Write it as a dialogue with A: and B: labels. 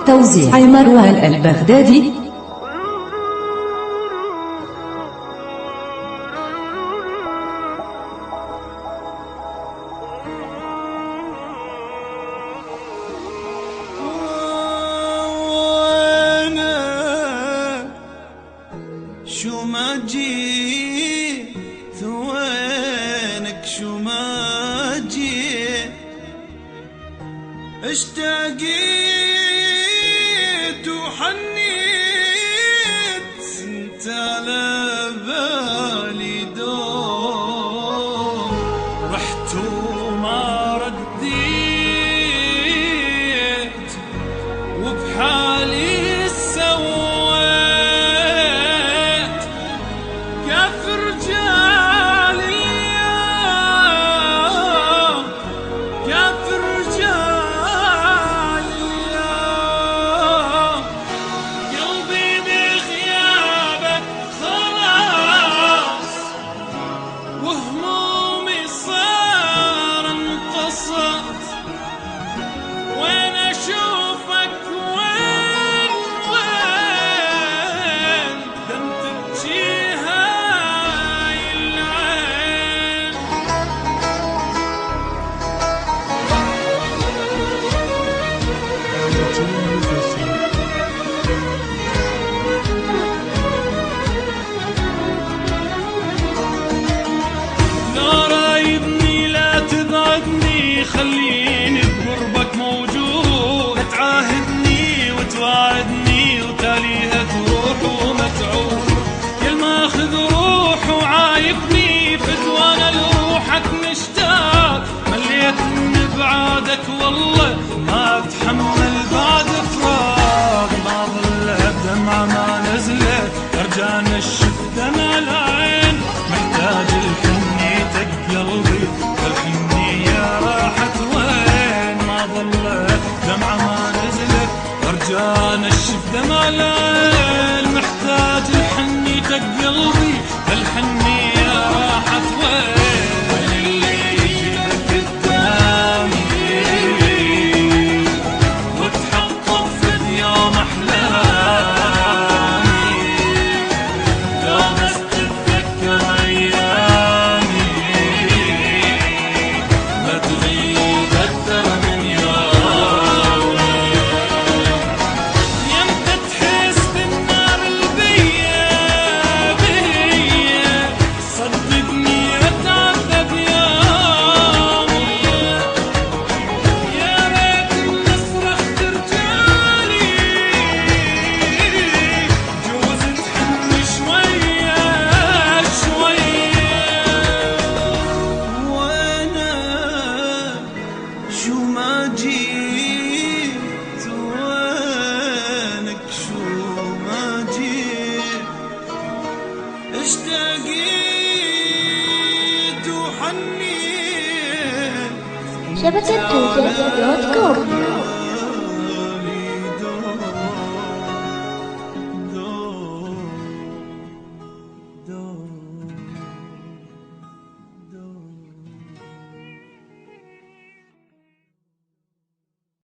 A: توزيع مروان البغدادي.
B: شو ما جيت وينك شو ما جيت اشتاقيت وحنيت انت على بالي دوم رحت وما رديت وبحالي خليني بقربك موجود تعاهدني وتوعدني وتاليها تروح وما تعود كل ما اخذ روح وعايبني فتوانا لروحك مشتاق مليت من بعادك والله ما اتحمل بعد فراق ما ظلت دمعة ما نزلت ارجان الشف دمع العين محتاج الحنيتك قلبي الحني يا راحت وين ما ظلت دمعة ما نزلت ارجان الشف دمع العين محتاج الحنيتك قلبي الحني يا راحت وين اللي يجيبك قدامي وتحقق في اليوم احلامي لو بس تتذكر ايامي ما تغيب اكثر من يوم يمتى تحس بالنار البيا بيا صدقني اتعذب يومي يا ريت النصرخ ترجعلي جوز تحن شوية شوية وانا شو ما جيت وينك شو ما جيت اشتاقيت وحنيت
C: شبكة توجه.com